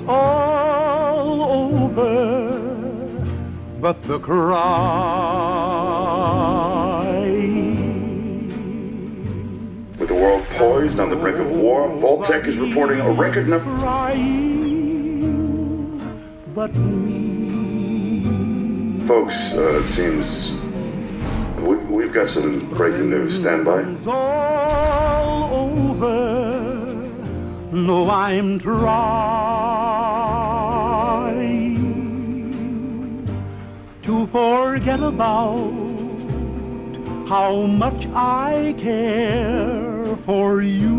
all over, but the cry. With the world poised on the brink of war, Vault-Tec is reporting a record number. But me. Folks, it seems we've got some breaking news. Stand by. It's all over. No, I'm trying to forget about how much I care for you.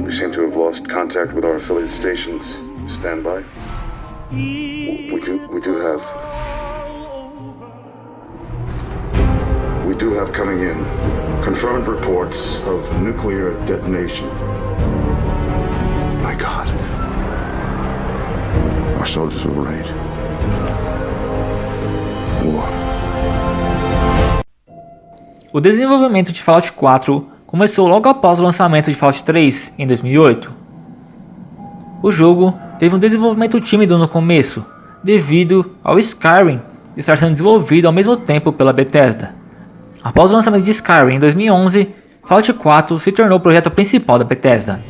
We seem to have lost contact with our affiliate stations. Stand by. We do have coming in confirmed reports of nuclear detonations. My God. Our soldiers were right. War. O desenvolvimento de Fallout 4 começou logo após o lançamento de Fallout 3 em 2008. O jogo teve um desenvolvimento tímido no começo, devido ao Skyrim estar sendo desenvolvido ao mesmo tempo pela Bethesda. Após o lançamento de Skyrim em 2011, Fallout 4 se tornou o projeto principal da Bethesda.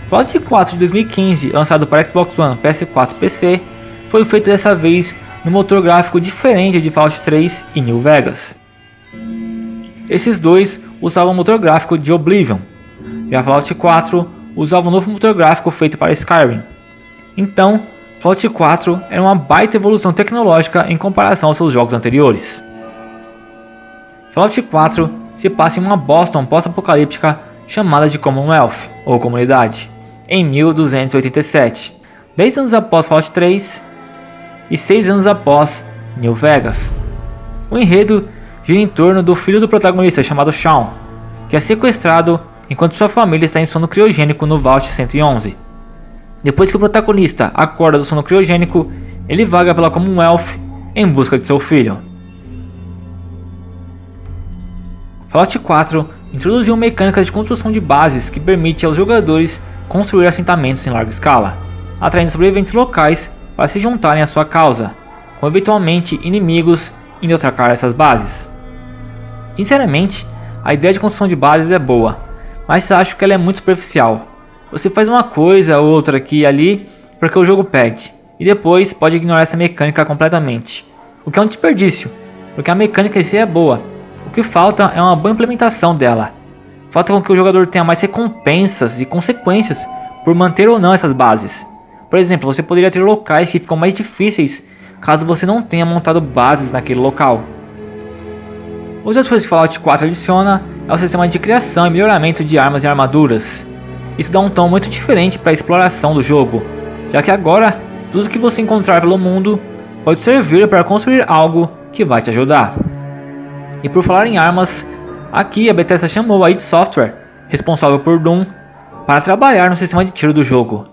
Fallout 4 de 2015, lançado para Xbox One, PS4 e PC, foi feito dessa vez no motor gráfico diferente de Fallout 3 e New Vegas. Esses dois usavam o motor gráfico de Oblivion, já Fallout 4 usava um novo motor gráfico feito para Skyrim. Então, Fallout 4 era uma baita evolução tecnológica em comparação aos seus jogos anteriores. Fallout 4 se passa em uma Boston pós-apocalíptica chamada de Commonwealth, ou Comunidade, em 1287, 10 anos após Fallout 3 e 6 anos após New Vegas. O enredo gira em torno do filho do protagonista chamado Shaun, que é sequestrado enquanto sua família está em sono criogênico no Vault 111. Depois que o protagonista acorda do sono criogênico, ele vaga pela Commonwealth em busca de seu filho. Fallout 4 introduziu mecânicas de construção de bases que permite aos jogadores construir assentamentos em larga escala, atraindo sobreviventes locais para se juntarem à sua causa, com eventualmente inimigos indo atacar essas bases. Sinceramente, a ideia de construção de bases é boa, mas acho que ela é muito superficial. Você faz uma coisa ou outra aqui e ali porque o jogo pede, e depois pode ignorar essa mecânica completamente, o que é um desperdício, porque a mecânica em si é boa. O que falta é uma boa implementação dela. Falta com que o jogador tenha mais recompensas e consequências por manter ou não essas bases. Por exemplo, você poderia ter locais que ficam mais difíceis caso você não tenha montado bases naquele local. Outras coisas que Fallout 4 adiciona é o sistema de criação e melhoramento de armas e armaduras. Isso dá um tom muito diferente para a exploração do jogo, já que agora tudo que você encontrar pelo mundo pode servir para construir algo que vai te ajudar. E por falar em armas, aqui a Bethesda chamou a id Software, responsável por Doom, para trabalhar no sistema de tiro do jogo.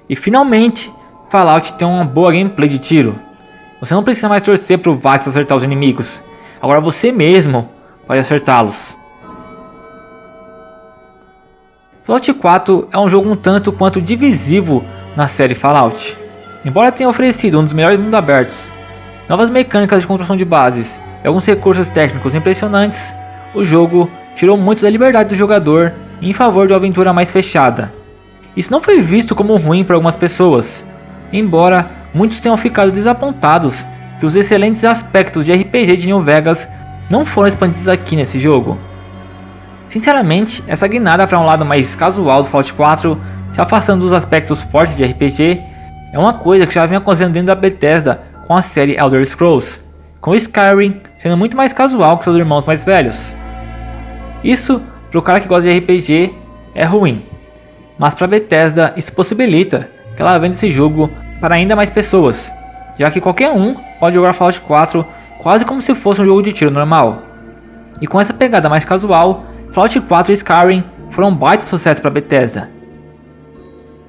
E finalmente, Fallout tem uma boa gameplay de tiro. Você não precisa mais torcer para o Vax acertar os inimigos, agora você mesmo pode acertá-los. Fallout 4 é um jogo um tanto quanto divisivo na série Fallout. Embora tenha oferecido um dos melhores mundos abertos, novas mecânicas de construção de bases e alguns recursos técnicos impressionantes, o jogo tirou muito da liberdade do jogador em favor de uma aventura mais fechada. Isso não foi visto como ruim por algumas pessoas, embora muitos tenham ficado desapontados que os excelentes aspectos de RPG de New Vegas não foram expandidos aqui nesse jogo. Sinceramente, essa guinada para um lado mais casual do Fallout 4, se afastando dos aspectos fortes de RPG, é uma coisa que já vem acontecendo dentro da Bethesda com a série Elder Scrolls, com Skyrim sendo muito mais casual que seus irmãos mais velhos. Isso, para o cara que gosta de RPG, é ruim, mas para a Bethesda isso possibilita que ela venda esse jogo para ainda mais pessoas, já que qualquer um pode jogar Fallout 4 quase como se fosse um jogo de tiro normal. E com essa pegada mais casual, Fallout 4 e Skyrim foram um baita sucesso para Bethesda.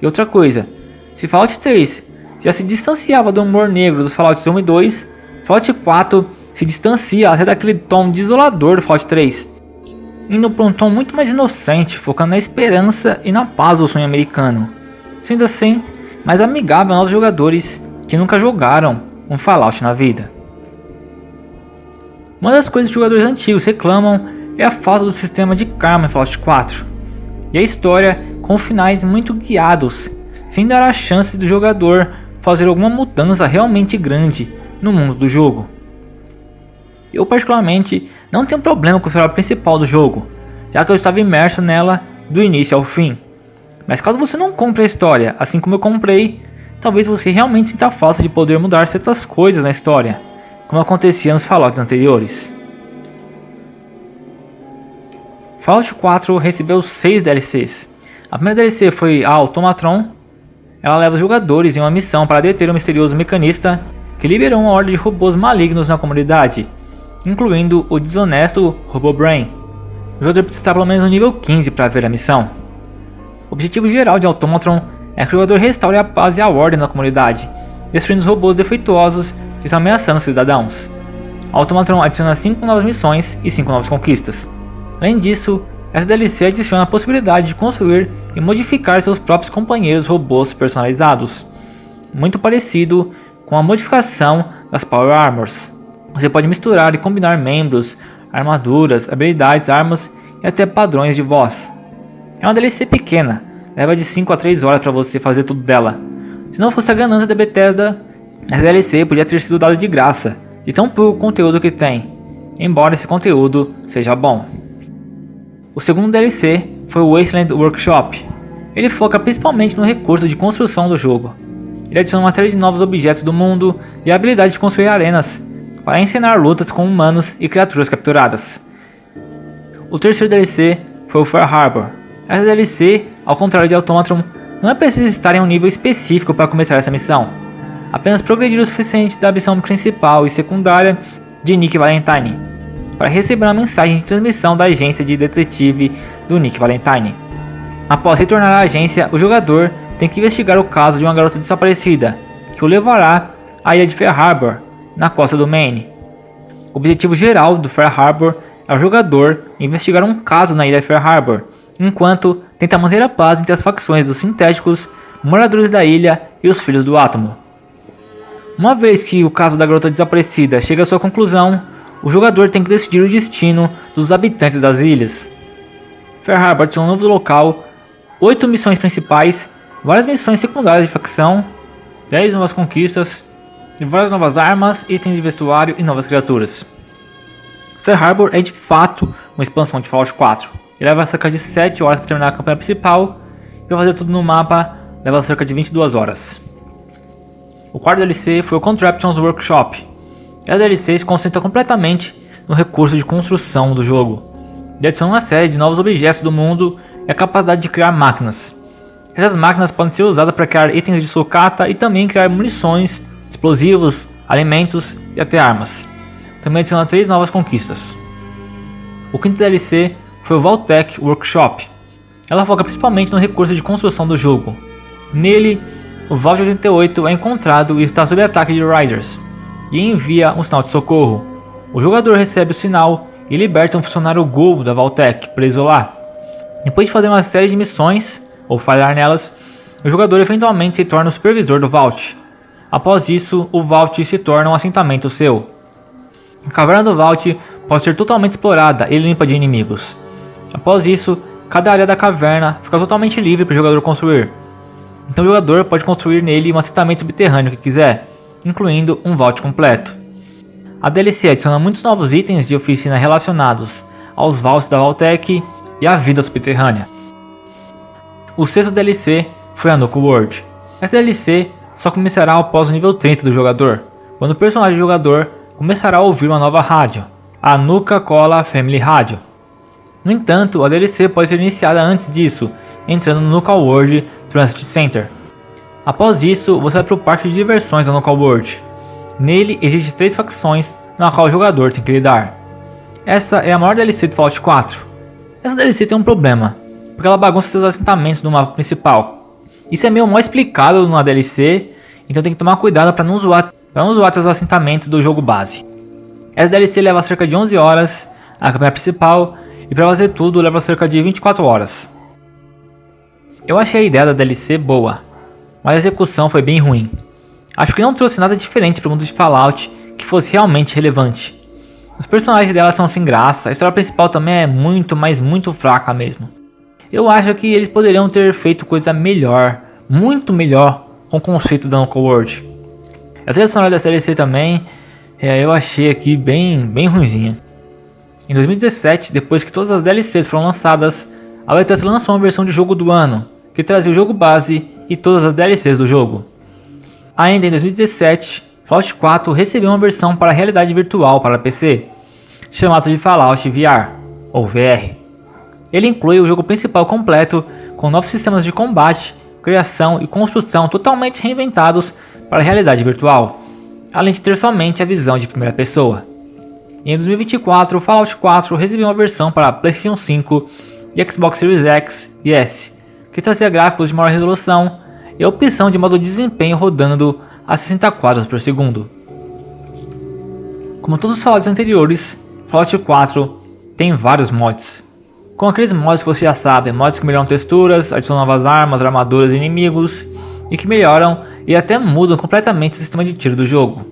E outra coisa, se Fallout 3 já se distanciava do humor negro dos Fallout 1 e 2, Fallout 4 se distancia até daquele tom desolador do Fallout 3, indo para um tom muito mais inocente, focando na esperança e na paz do sonho americano. Sendo assim, mais amigável a novos jogadores que nunca jogaram um Fallout na vida. Uma das coisas que os jogadores antigos reclamam é a falta do sistema de karma em Fallout 4, e a história com finais muito guiados, sem dar a chance do jogador fazer alguma mudança realmente grande no mundo do jogo. Eu particularmente não tenho problema com a história principal do jogo, já que eu estava imerso nela do início ao fim. Mas caso você não compre a história, assim como eu comprei, talvez você realmente sinta falta de poder mudar certas coisas na história, como acontecia nos Fallouts anteriores. Fallout 4 recebeu 6 DLCs. A primeira DLC foi a Automatron. Ela leva os jogadores em uma missão para deter um misterioso mecanista que liberou uma horda de robôs malignos na comunidade, incluindo o desonesto Robobrain. O jogador precisa estar pelo menos no nível 15 para ver a missão. O objetivo geral de Automatron é que o jogador restaure a paz e a ordem na comunidade, destruindo os robôs defeituosos que estão ameaçando os cidadãos. A Automatron adiciona 5 novas missões e 5 novas conquistas. Além disso, essa DLC adiciona a possibilidade de construir e modificar seus próprios companheiros robôs personalizados, muito parecido com a modificação das Power Armors. Você pode misturar e combinar membros, armaduras, habilidades, armas e até padrões de voz. É uma DLC pequena, leva de 5 a 3 horas para você fazer tudo dela. Se não fosse a ganância da Bethesda, essa DLC podia ter sido dada de graça, de tão pouco conteúdo que tem, embora esse conteúdo seja bom. O segundo DLC foi o Wasteland Workshop. Ele foca principalmente no recurso de construção do jogo. Ele adiciona uma série de novos objetos do mundo e a habilidade de construir arenas para encenar lutas com humanos e criaturas capturadas. O terceiro DLC foi o Far Harbor. Essa DLC, ao contrário de Automatron, não é preciso estar em um nível específico para começar essa missão. Apenas progredir o suficiente da missão principal e secundária de Nick Valentine para receber uma mensagem de transmissão da agência de detetive do Nick Valentine. Após retornar à agência, o jogador tem que investigar o caso de uma garota desaparecida, que o levará à ilha de Far Harbor, na costa do Maine. O objetivo geral do Far Harbor é o jogador investigar um caso na ilha de Far Harbor, enquanto tenta manter a paz entre as facções dos sintéticos, moradores da ilha e os filhos do átomo. Uma vez que o caso da garota desaparecida chega à sua conclusão, o jogador tem que decidir o destino dos habitantes das ilhas. Far Harbor tem um novo local, 8 missões principais, várias missões secundárias de facção, 10 novas conquistas, e várias novas armas, itens de vestuário e novas criaturas. Far Harbor é de fato uma expansão de Fallout 4. Ele leva cerca de 7 horas para terminar a campanha principal, e para fazer tudo no mapa leva cerca de 22 horas. O quarto DLC foi o Contraptions Workshop. Essa DLC se concentra completamente no recurso de construção do jogo. Ele adiciona uma série de novos objetos do mundo e a capacidade de criar máquinas. Essas máquinas podem ser usadas para criar itens de sucata e também criar munições, explosivos, alimentos e até armas. Também adiciona 3 novas conquistas. O quinto DLC foi o Vault-Tec Workshop. Ela foca principalmente no recurso de construção do jogo. Nele, o Vault 88 é encontrado e está sob ataque de Riders, e envia um sinal de socorro. O jogador recebe o sinal e liberta um funcionário Ghoul da Vault-Tec preso lá. Depois de fazer uma série de missões, ou falhar nelas, o jogador eventualmente se torna o supervisor do Vault. Após isso, o Vault se torna um assentamento seu. A caverna do Vault pode ser totalmente explorada e limpa de inimigos. Após isso, cada área da caverna fica totalmente livre para o jogador construir. Então o jogador pode construir nele um assentamento subterrâneo que quiser, incluindo um Vault completo. A DLC adiciona muitos novos itens de oficina relacionados aos Vaults da Vault-Tec e à vida subterrânea. O sexto DLC foi a Nuka World. Essa DLC só começará após o nível 30 do jogador, quando o personagem do jogador começará a ouvir uma nova rádio, a Nuka-Cola Family Radio. No entanto, a DLC pode ser iniciada antes disso, entrando no Nuka World Transit Center. Após isso, você vai para o parque de diversões da Nuka World. Nele existem 3 facções na qual o jogador tem que lidar. Essa é a maior DLC de Fallout 4. Essa DLC tem um problema, porque ela bagunça seus assentamentos do mapa principal. Isso é meio mal explicado na DLC, então tem que tomar cuidado para não zoar seus assentamentos do jogo base. Essa DLC leva cerca de 11 horas, a campanha principal, e para fazer tudo leva cerca de 24 horas. Eu achei a ideia da DLC boa, mas a execução foi bem ruim. Acho que não trouxe nada diferente para o mundo de Fallout que fosse realmente relevante. Os personagens dela são sem graça, a história principal também é muito, mas muito fraca mesmo. Eu acho que eles poderiam ter feito coisa melhor, muito melhor, com o conceito da Uncle World. A trilha sonora da DLC também, eu achei aqui bem ruinzinha. Em 2017, depois que todas as DLCs foram lançadas, a Bethesda lançou uma versão de jogo do ano, que trazia o jogo base e todas as DLCs do jogo. Ainda em 2017, Fallout 4 recebeu uma versão para realidade virtual para PC, chamada de Fallout VR, ou VR. Ele inclui o jogo principal completo, com novos sistemas de combate, criação e construção totalmente reinventados para a realidade virtual, além de ter somente a visão de primeira pessoa. E em 2024, o Fallout 4 recebeu uma versão para PlayStation 5 e Xbox Series X e S, que trazia gráficos de maior resolução e a opção de modo de desempenho rodando a 60 quadros por segundo. Como todos os Fallouts anteriores, Fallout 4 tem vários mods. Com aqueles mods que você já sabe, mods que melhoram texturas, adicionam novas armas, armaduras e inimigos, e que melhoram e até mudam completamente o sistema de tiro do jogo.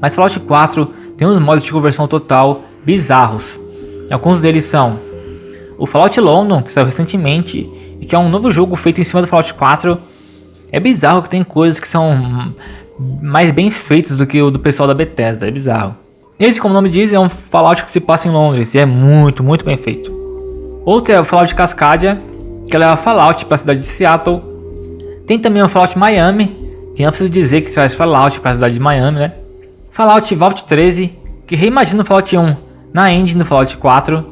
Mas Fallout 4 tem uns mods de conversão total bizarros. Alguns deles são o Fallout London, que saiu recentemente e que é um novo jogo feito em cima do Fallout 4. É bizarro que tem coisas que são mais bem feitas do que o do pessoal da Bethesda, é bizarro. Esse, como o nome diz, é um Fallout que se passa em Londres e é muito bem feito. Outro é o Fallout Cascadia, que leva Fallout para a cidade de Seattle. Tem também o Fallout Miami, que não preciso dizer que traz Fallout para a cidade de Miami, né? Fallout Vault 13, que reimagina o Fallout 1 na engine do Fallout 4.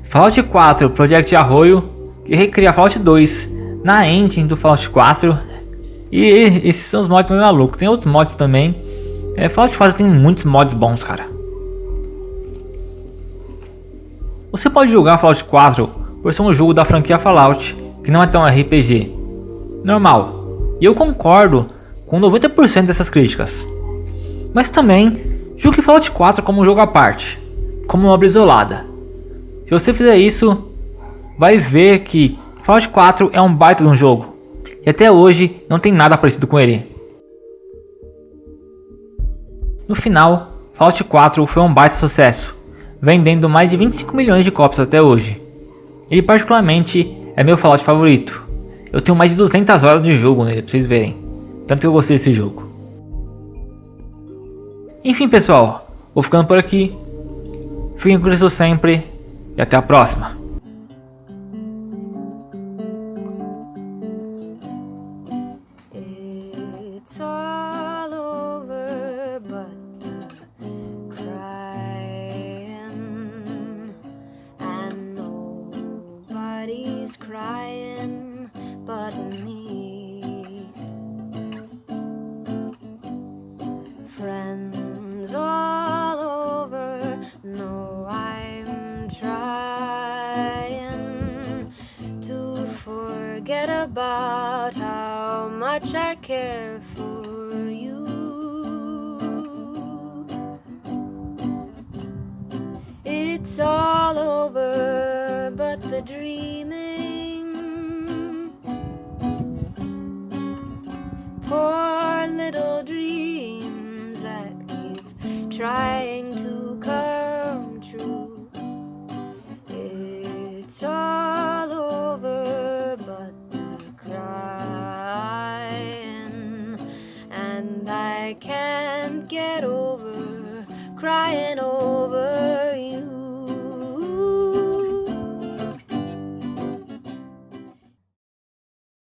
Fallout 4 Project Arroyo, que recria Fallout 2 na engine do Fallout 4. E esses são os mods meio malucos. Tem outros mods também. Fallout 4 tem muitos mods bons, cara. Você pode jogar Fallout 4 por ser um jogo da franquia Fallout, que não é tão RPG. Normal. E eu concordo com 90% dessas críticas. Mas também, julgue Fallout 4 como um jogo à parte, como uma obra isolada. Se você fizer isso, vai ver que Fallout 4 é um baita de um jogo. E até hoje não tem nada parecido com ele. No final, Fallout 4 foi um baita sucesso, vendendo mais de 25 milhões de cópias até hoje. Ele particularmente é meu Fallout favorito. Eu tenho mais de 200 horas de jogo nele, pra vocês verem. Tanto que eu gostei desse jogo. Enfim, pessoal, vou ficando por aqui. Fiquem com isso sempre e até a próxima. It's all over, but crying, and nobody's crying but me. Friends all over know I'm trying to forget about how much I care for you. It's all over but the dreaming. Poor little dreams that keep trying to come true. It's all over but the crying, and I can't get over crying over